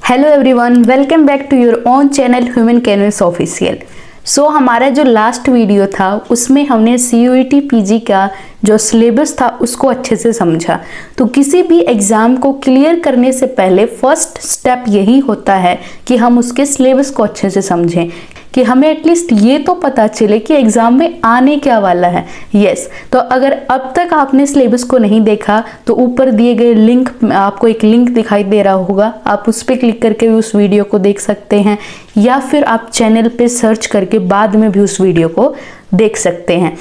Hello everyone, welcome back to your own channel Human Canvas official. So हमारा जो last video था उसमें हमने CUET PG का जो सिलेबस था उसको अच्छे से समझा। तो किसी भी एग्ज़ाम को क्लियर करने से पहले फर्स्ट स्टेप यही होता है कि हम उसके सिलेबस को अच्छे से समझें, कि हमें एटलीस्ट ये तो पता चले कि एग्ज़ाम में आने क्या वाला है। यस, तो अगर अब तक आपने सिलेबस को नहीं देखा तो ऊपर दिए गए लिंक, आपको एक लिंक दिखाई दे रहा होगा, आप उस पर क्लिक करके भी उस वीडियो को देख सकते हैं, या फिर आप चैनल पे सर्च करके बाद में भी उस वीडियो को देख सकते हैं।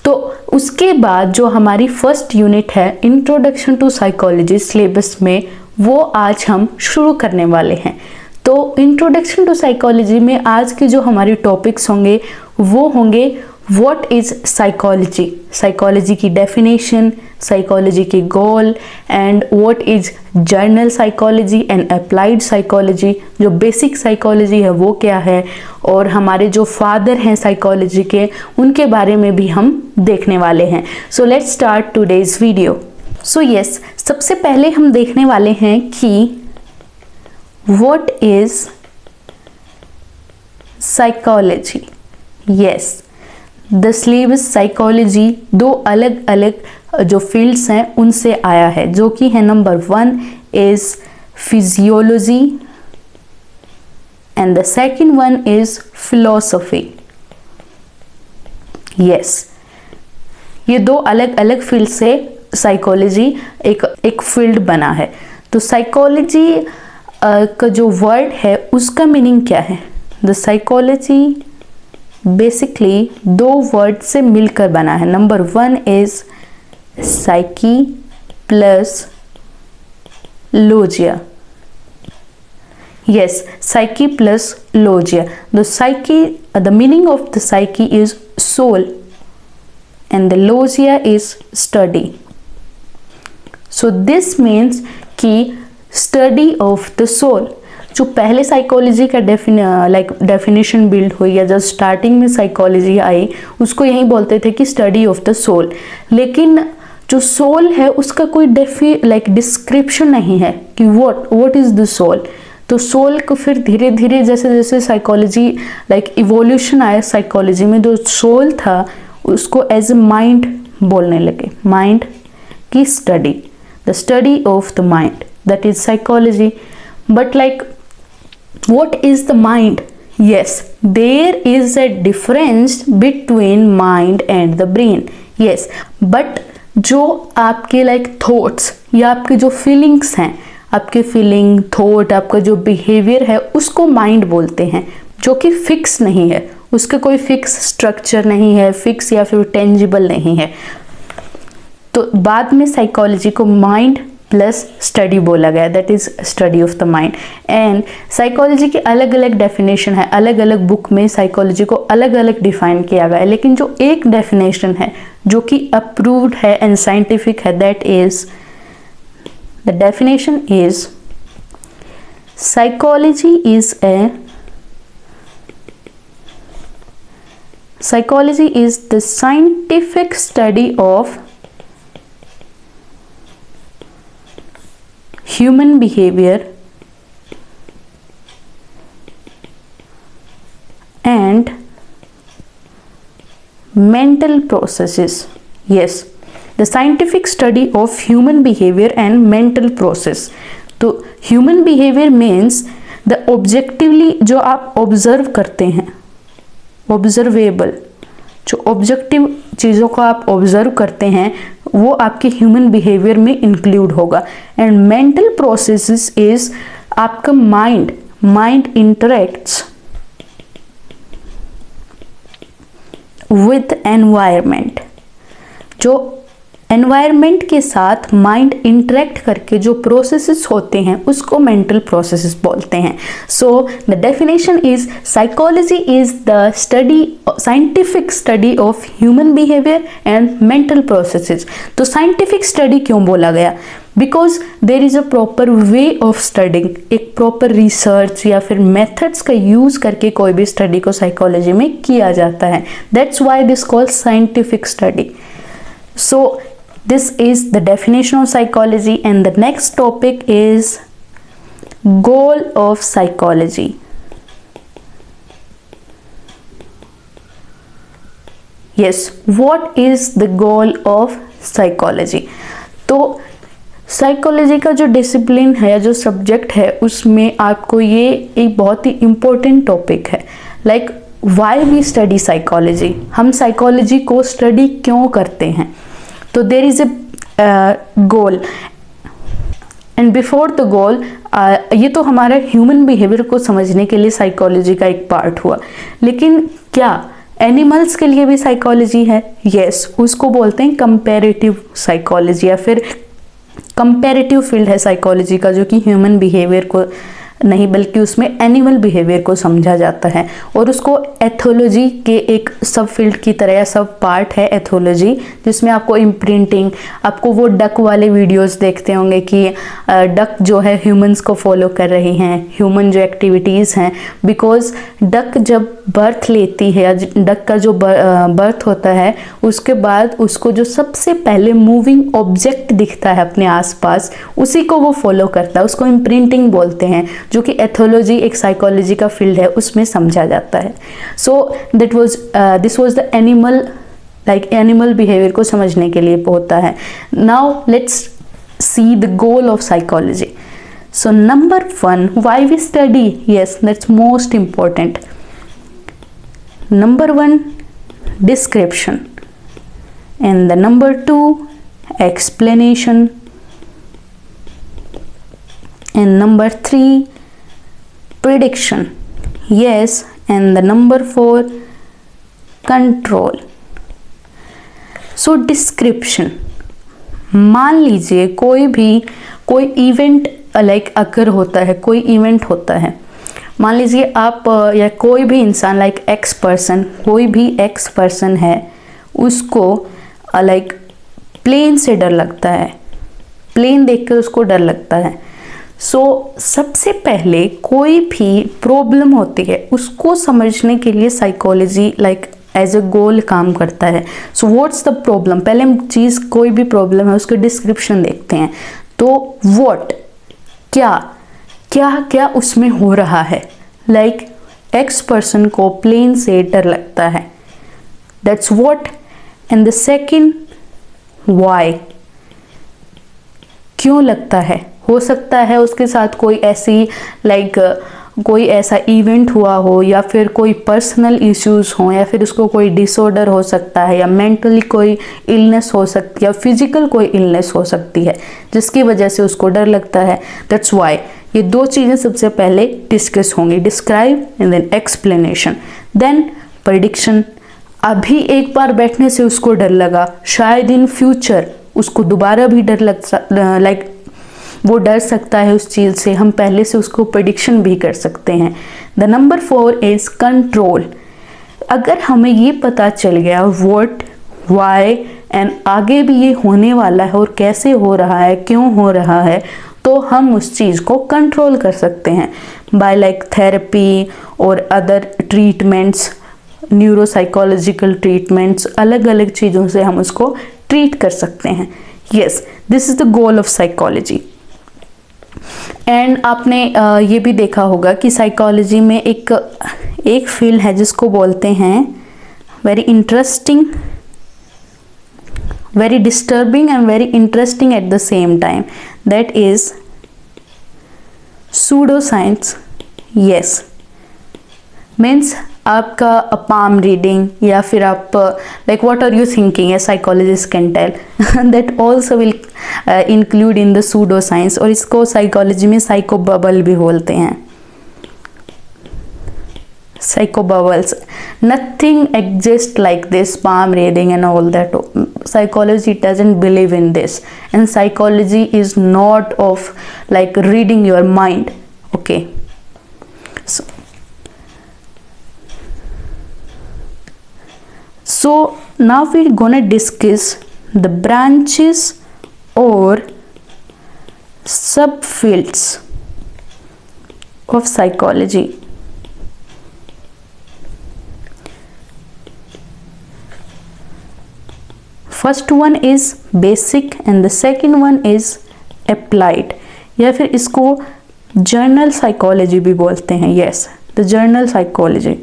तो उसके बाद जो हमारी फर्स्ट यूनिट है इंट्रोडक्शन टू साइकोलॉजी सिलेबस में, वो आज हम शुरू करने वाले हैं। तो इंट्रोडक्शन टू साइकोलॉजी में आज के जो हमारे टॉपिक्स होंगे वो होंगे व्हाट इज साइकोलॉजी, साइकोलॉजी की डेफिनेशन, साइकोलॉजी के goal, and what is general psychology and applied psychology, जो बेसिक साइकोलॉजी है वो क्या है, और हमारे जो फादर हैं साइकोलॉजी के उनके बारे में भी हम देखने वाले हैं। So let's start today's video. So yes, सबसे पहले हम देखने वाले हैं कि what is psychology? Yes, the syllabus psychology दो अलग अलग जो फील्ड्स हैं उनसे आया है, जो कि है number 1 is physiology and the second one is philosophy. Yes, ये दो अलग अलग फील्ड से साइकोलॉजी एक फील्ड बना है। तो साइकोलॉजी का जो वर्ड है उसका मीनिंग क्या है? द साइकोलॉजी बेसिकली दो वर्ड से मिलकर बना है। Number 1 is psyche plus logia. Yes, psyche plus logia. The psyche, the meaning of the psyche is soul and the logia is study. So this means कि study of the soul. जो पहले psychology का definition build हुई, या जब starting में psychology I उसको यही बोलते थे कि स्टडी ऑफ द सोल। लेकिन जो सोल है उसका कोई डिस्क्रिप्शन नहीं है कि व्हाट इज द सोल। तो सोल को फिर धीरे धीरे जैसे जैसे साइकोलॉजी इवोल्यूशन आया साइकोलॉजी में, जो सोल था उसको एज ए माइंड बोलने लगे। माइंड की study, the study of the mind, that is psychology. But what is the mind? Yes, there is a difference between mind and the brain. Yes, but जो आपके thoughts या आपके जो feelings हैं, आपके feeling, thought, आपका जो behavior है उसको mind बोलते हैं, जो कि fix नहीं है, उसका कोई fix structure नहीं है, fix या फिर tangible नहीं है। तो बाद में साइकोलॉजी को माइंड प्लस स्टडी बोला गया, that is study of the mind. And psychology की अलग अलग डेफिनेशन है, अलग अलग बुक में साइकोलॉजी को अलग अलग डिफाइन किया गया है, लेकिन जो एक डेफिनेशन है जो कि अप्रूव्ड है एंड साइंटिफिक है, that is the definition is psychology is the scientific study of human behavior and mental processes. Yes, the scientific study of human behavior and mental process. तो human behavior means the objectively जो आप observe करते हैं, observable, जो objective चीज़ों को आप observe करते हैं वो आपके ह्यूमन बिहेवियर में इंक्लूड होगा। एंड मेंटल प्रोसेसेस इज आपका माइंड इंटरेक्ट्स विद एनवायरनमेंट। जो एनवायरनमेंट के साथ माइंड इंटरेक्ट करके जो प्रोसेसेस होते हैं उसको मेंटल प्रोसेसेस बोलते हैं। So the definition is psychology is the scientific study of human behaviour and mental processes. तो साइंटिफिक स्टडी क्यों बोला गया? Because there is a proper way of studying, एक प्रॉपर रिसर्च या फिर मेथड्स का यूज करके कोई भी स्टडी को साइकोलॉजी में किया जाता है। That's why this called scientific study. So this is the definition of psychology, and the next topic is goal of psychology. Yes, what is the goal of psychology? तो psychology का जो discipline है या जो सब्जेक्ट है उसमें आपको ये एक बहुत ही इम्पोर्टेंट टॉपिक है, like why we study psychology, हम साइकोलॉजी को स्टडी क्यों करते हैं. तो there is a goal and before the goal, ये तो हमारा ह्यूमन बिहेवियर को समझने के लिए साइकोलॉजी का एक पार्ट हुआ, लेकिन क्या एनिमल्स के लिए भी साइकोलॉजी है? यस, उसको बोलते हैं कंपैरेटिव साइकोलॉजी या फिर कंपैरेटिव फील्ड है साइकोलॉजी का, जो कि ह्यूमन बिहेवियर को नहीं बल्कि उसमें एनिमल बिहेवियर को समझा जाता है. और उसको एथोलॉजी के एक सब फील्ड की तरह या सब पार्ट है एथोलॉजी, जिसमें आपको इम्प्रिंटिंग, आपको वो डक वाले वीडियोस देखते होंगे कि डक जो है ह्यूमंस को फॉलो कर रही हैं, ह्यूमन जो एक्टिविटीज़ हैं. बिकॉज डक जब बर्थ लेती है या डक का जो बर्थ होता है उसके बाद उसको जो सबसे पहले मूविंग ऑब्जेक्ट दिखता है अपने आसपास उसी को वो फॉलो करता है, उसको इम्प्रिंटिंग बोलते हैं, जो कि एथोलॉजी एक साइकोलॉजी का फील्ड है, उसमें समझा जाता है. So this was the animal, like animal behaviour को समझने के लिए होता है. Now let's see the goal of psychology. So number 1, why we study. Yes, that's most important. Number 1, description, and the number 2, explanation, and number 3, prediction. Yes, and the number 4, control. So description, मान लीजिए कोई event like अकर होता है, कोई event होता है. मान लीजिए आप या कोई भी इंसान लाइक एक्स पर्सन, कोई भी एक्स पर्सन है, उसको लाइक प्लेन से डर लगता है, प्लेन देखकर उसको डर लगता है. सो सबसे पहले कोई भी प्रॉब्लम होती है उसको समझने के लिए साइकोलॉजी लाइक एज ए गोल काम करता है. सो व्हाट्स द प्रॉब्लम, पहले हम चीज़ कोई भी प्रॉब्लम है उसके डिस्क्रिप्शन देखते हैं. तो व्हाट, क्या उसमें हो रहा है. लाइक एक्स पर्सन को प्लेन से डर लगता है, that's what. And the second, why, क्यों लगता है. हो सकता है उसके साथ कोई ऐसी कोई ऐसा इवेंट हुआ हो, या फिर कोई पर्सनल इश्यूज हो, या फिर उसको कोई डिसऑर्डर हो सकता है, या मेंटली कोई इलनेस हो सकती है, या फिजिकल कोई इलनेस हो सकती है जिसकी वजह से उसको डर लगता है. That's why. ये दो चीज़ें सबसे पहले डिस्कस होंगी, describe and then explanation, then prediction. अभी एक बार बैठने से उसको डर लगा, शायद इन फ्यूचर उसको दोबारा भी डर लग वो डर सकता है उस चीज़ से, हम पहले से उसको प्रेडिक्शन भी कर सकते हैं. The number 4 is control. अगर हमें ये पता चल गया व्हाट, व्हाई एंड आगे भी ये होने वाला है और कैसे हो रहा है, क्यों हो रहा है, तो हम उस चीज़ को कंट्रोल कर सकते हैं बाय लाइक थेरेपी और अदर ट्रीटमेंट्स, न्यूरोसाइकोलॉजिकल ट्रीटमेंट्स, अलग अलग चीज़ों से हम उसको ट्रीट कर सकते हैं. Yes, this is the goal of psychology. And आपने ये भी देखा होगा कि साइकोलॉजी में एक फील्ड है जिसको बोलते हैं very interesting, very disturbing and very interesting at the same time, that is pseudo science. Yes, means आपका पाम रीडिंग या फिर आप like what are you thinking, a psychologist can tell that also will include in the pseudo science. और इसको psychology में psycho bubble भी बोलते हैं. Psycho bubbles, nothing exists like this palm reading and all that. Psychology doesn't believe in this, and psychology is not of like reading your mind. Okay, so now we're gonna discuss the branches or subfields of psychology. First one is basic and the second one is applied, या फिर इसको journal psychology भी बोलते हैं, yes the journal psychology,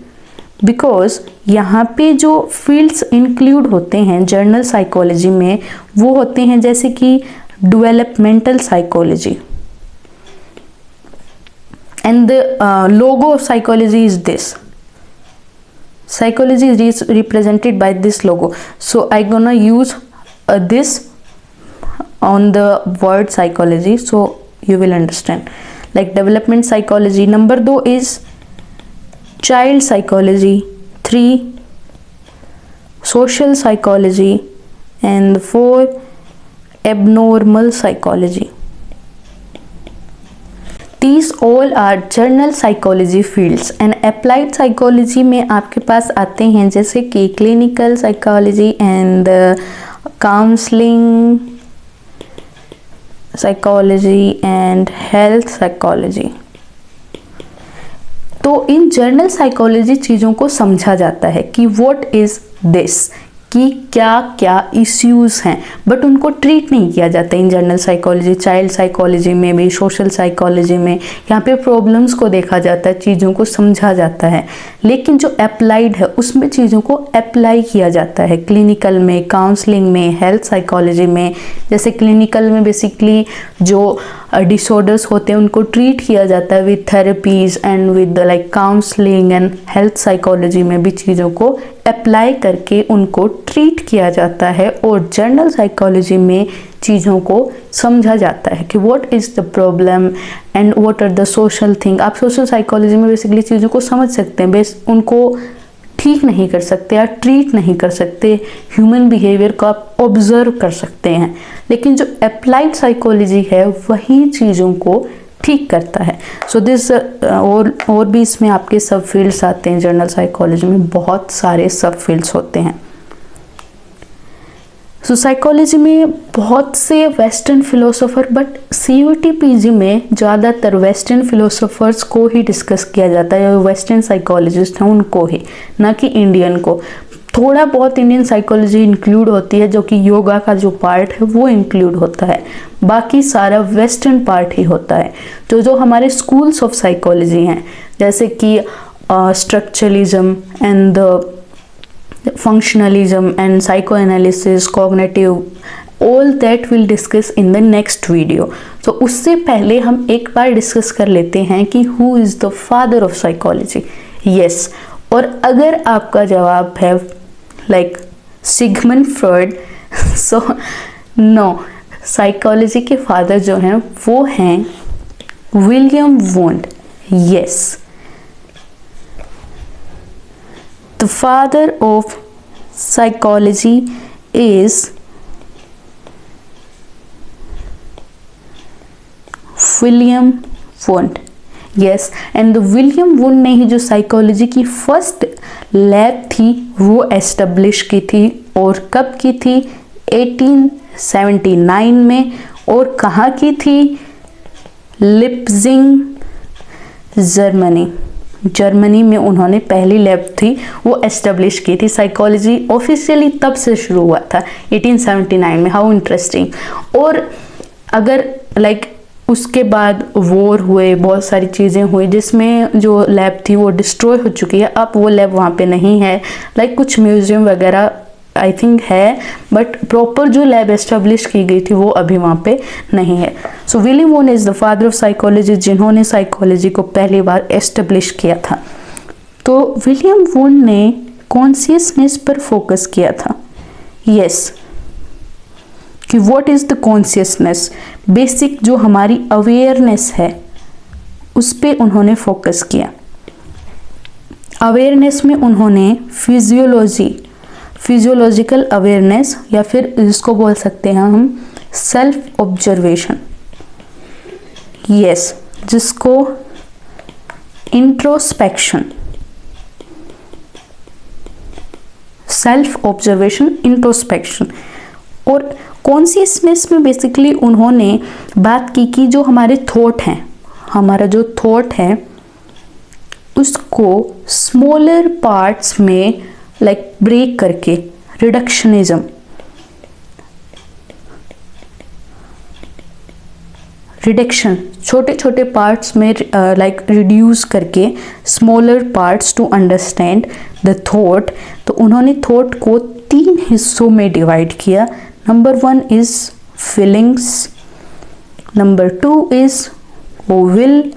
because यहाँ पे जो fields include होते हैं जर्नल साइकोलॉजी में वो होते हैं जैसे कि developmental psychology, and the logo of psychology is this. Psychology is represented by this logo, so I gonna use this on the word psychology so you will understand. Like development psychology, number 2 is child psychology, 3 social psychology, and 4 abnormal psychology. These all are general psychology fields and applied psychology में आपके पास आते हैं जैसे कि clinical psychology and counseling psychology and health psychology. तो इन journal psychology चीज़ों को समझा जाता है कि व्हाट इज़ दिस, कि क्या क्या इश्यूज़ हैं, बट उनको ट्रीट नहीं किया जाता in general psychology. Child psychology में भी, सोशल साइकोलॉजी में यहाँ पे प्रॉब्लम्स को देखा जाता है, चीज़ों को समझा जाता है, लेकिन जो अप्लाइड है उसमें चीज़ों को अप्लाई किया जाता है क्लिनिकल में, काउंसलिंग में, हेल्थ साइकोलॉजी में। जैसे क्लिनिकल में बेसिकली जो डिसऑर्डर्स होते हैं उनको ट्रीट किया जाता है with therapies and with like counselling, and health psychology में भी चीज़ों को अप्लाई करके उनको ट्रीट किया जाता है, और जनरल साइकोलॉजी में चीज़ों को समझा जाता है कि what is the problem and what are the social thing. आप सोशल साइकोलॉजी में बेसिकली चीज़ों को समझ सकते हैं, बेस उनको ठीक नहीं कर सकते या ट्रीट नहीं कर सकते, ह्यूमन बिहेवियर को आप ऑब्जर्व कर सकते हैं, लेकिन जो अप्लाइड साइकोलॉजी है वही चीज़ों को ठीक करता है। सो दिस और भी इसमें आपके सब फील्ड्स आते हैं। जनरल साइकोलॉजी में बहुत सारे सब फील्ड्स होते हैं। सो साइकोलॉजी में बहुत से western philosopher, but CUT PG में ज़्यादातर वेस्टर्न फिलोसोफर्स को ही डिस्कस किया जाता है, वेस्टर्न साइकोलॉजिस्ट हैं उनको ही, ना कि इंडियन को। थोड़ा बहुत इंडियन साइकोलॉजी इंक्लूड होती है, जो कि योगा का जो पार्ट है वो इंक्लूड होता है, बाकी सारा वेस्टर्न पार्ट ही होता है। तो जो हमारे स्कूल्स ऑफ साइकोलॉजी हैं जैसे कि structuralism and functionalism and psychoanalysis, cognitive, all that we'll discuss in the next video. तो उससे पहले हम एक बार डिस्कस कर लेते हैं कि who is the father of psychology. Yes, और अगर आपका जवाब है like Sigmund Freud, so no, psychology के फादर जो हैं वो हैं William wound. Yes, the father of psychology is William Wundt. Yes, and the William Wundt ने ही जो साइकोलॉजी की फर्स्ट लैब थी वो एस्टेब्लिश की थी, और कब की थी? 1879 में। और कहाँ की थी? लिप्जिंग, जर्मनी में उन्होंने पहली लैब थी वो एस्टेब्लिश की थी। साइकोलॉजी ऑफिशियली तब से शुरू हुआ था 1879 में। How interesting. और अगर लाइक उसके बाद वॉर हुए, बहुत सारी चीज़ें हुई जिसमें जो लैब थी वो डिस्ट्रॉय हो चुकी है, अब वो लैब वहाँ पे नहीं है। लाइक कुछ म्यूजियम वगैरह आई थिंक है, बट प्रॉपर जो लैब एस्टेब्लिश की गई थी वो अभी वहाँ पे नहीं है। So William Wundt is the father of psychology, जिन्होंने साइकोलॉजी को पहली बार एस्टेब्लिश किया था। तो विलियम वुंड ने कॉन्शियसनेस पर फोकस किया था। यस, कि what is the consciousness, basic जो हमारी अवेयरनेस है उस पर उन्होंने फोकस किया। अवेयरनेस में उन्होंने फिजियोलॉजिकल अवेयरनेस, या फिर इसको बोल सकते हैं हम सेल्फ ऑब्जर्वेशन, यस, जिसको इंट्रोस्पेक्शन, सेल्फ ऑब्जर्वेशन, इंट्रोस्पेक्शन। और कॉन्शियसनेस में बेसिकली उन्होंने बात की कि जो हमारे थॉट हैं, हमारा जो थॉट है उसको स्मॉलर पार्ट्स में लाइक ब्रेक करके, रिडक्शनिज्म, छोटे छोटे पार्ट्स में लाइक रिड्यूस करके smaller parts to understand the thought. तो उन्होंने थॉट को 3 हिस्सों में डिवाइड किया। Number 1 is feelings, number 2 is will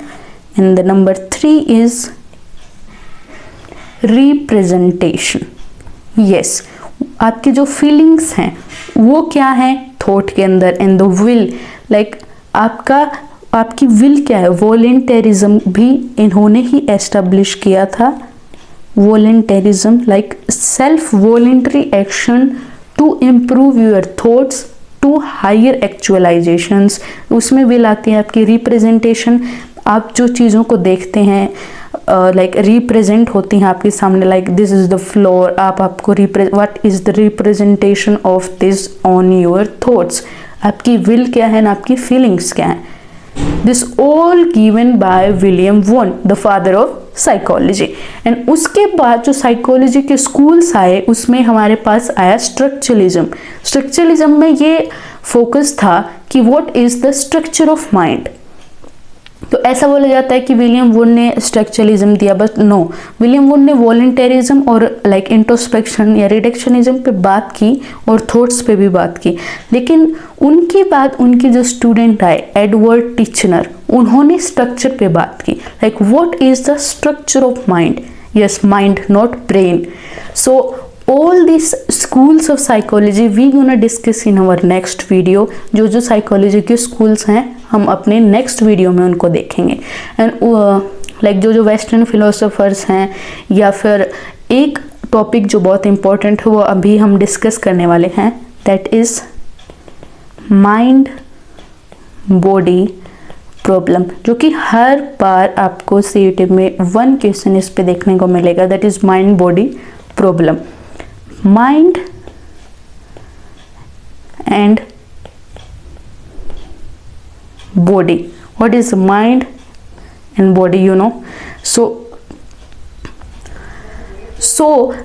and the number 3 is representation. Yes, आपकी जो फीलिंग्स हैं वो क्या है थॉट के अंदर, एंड द विल लाइक आपकी विल क्या है। वॉलेंटेरिज्म भी इन्होंने ही एस्टेब्लिश किया था। Voluntarism like self voluntary action to improve your thoughts to higher actualisations. उसमें विल आती है आपकी रिप्रेजेंटेशन, आप जो चीज़ों को देखते हैं लाइक रिप्रेजेंट होती हैं आपके सामने, like this is the floor, आपको what is the representation of this on your thoughts. आपकी विल क्या है ना आपकी फीलिंग्स क्या है। This all given by William Wundt, the father of psychology. And उसके बाद जो साइकोलॉजी के स्कूल्स आए उसमें हमारे पास आया स्ट्रक्चरलिज्म। स्ट्रक्चरलिज्म में ये फोकस था कि what is the structure of mind. तो ऐसा बोला जाता है कि विलियम वुड ने स्ट्रक्चरलिज्म दिया, बट नो, विलियम वुड ने वॉलंटेरिज्म और लाइक इंट्रोस्पेक्शन या रिडक्शनिज्म पे बात की और थॉट्स पे भी बात की। लेकिन उनके बाद उनके जो स्टूडेंट आए एडवर्ड टिचनर, उन्होंने स्ट्रक्चर पे बात की, like what is the structure of mind. Yes, mind not brain. So all these schools of psychology we gonna discuss in our next video। जो साइकोलॉजी के स्कूल्स हैं हम अपने नेक्स्ट वीडियो में उनको देखेंगे। एंड लाइक जो वेस्टर्न फिलोसोफर्स हैं, या फिर एक टॉपिक जो बहुत इंपॉर्टेंट है वो अभी हम डिस्कस करने वाले हैं, that is mind body problem, जो कि हर बार आपको CET में 1 क्वेश्चन इस पे देखने को मिलेगा, that is mind body problem. Mind and body. What is mind and body, you know? So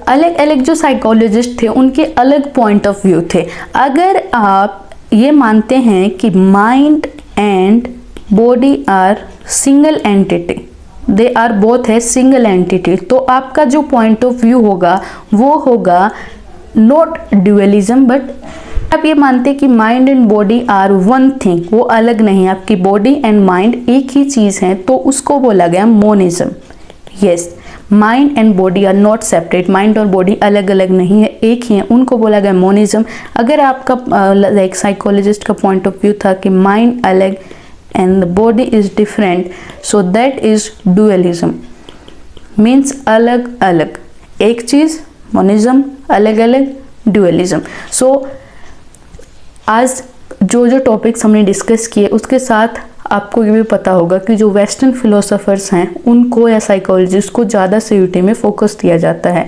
अलग अलग जो साइकोलॉजिस्ट थे उनके अलग पॉइंट ऑफ व्यू थे। अगर आप ये मानते हैं कि mind and body are single entity, they are both है सिंगल एंटिटी, तो आपका जो पॉइंट ऑफ व्यू होगा वो होगा नॉट ड्यूअलिज्म, बट आप ये मानते कि mind and body are one thing, वो अलग नहीं, आपकी बॉडी एंड माइंड एक ही चीज है, तो उसको बोला गया monism. Yes, mind and body are not separate, mind और बॉडी अलग अलग नहीं है, एक ही है, उनको बोला गया मोनिज्म। अगर आपका लाइक साइकोलॉजिस्ट का पॉइंट ऑफ व्यू था कि माइंड अलग and the body is different, so that is dualism, means अलग अलग, एक चीज मोनिज्म, अलग अलग dualism। so आज जो टॉपिक्स हमने डिस्कस किए उसके साथ आपको ये भी पता होगा कि जो वेस्टर्न फिलोसोफर्स हैं उनको या साइकोलॉजिस्ट को ज़्यादा CUT में फोकस दिया जाता है।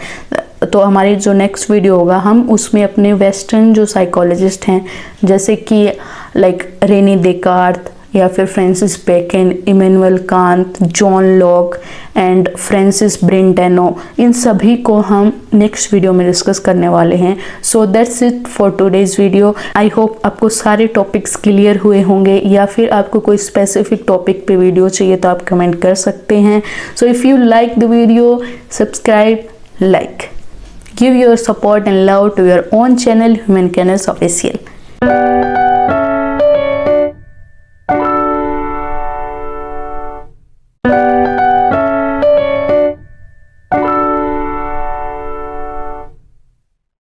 तो हमारी जो नेक्स्ट वीडियो होगा हम उसमें अपने वेस्टर्न जो साइकोलॉजिस्ट हैं, जैसे कि लाइक रेनी डेकार्त या फिर Francis Bacon, Immanuel Kant, John Locke and Francis Brentano, इन सभी को हम नेक्स्ट वीडियो में डिस्कस करने वाले हैं। So that's it for today's video. I hope आपको सारे टॉपिक्स क्लियर हुए होंगे, या फिर आपको कोई स्पेसिफिक टॉपिक पे वीडियो चाहिए तो आप कमेंट कर सकते हैं। So if you like the video, subscribe, like, give your support and love to your own channel Human Canals Official।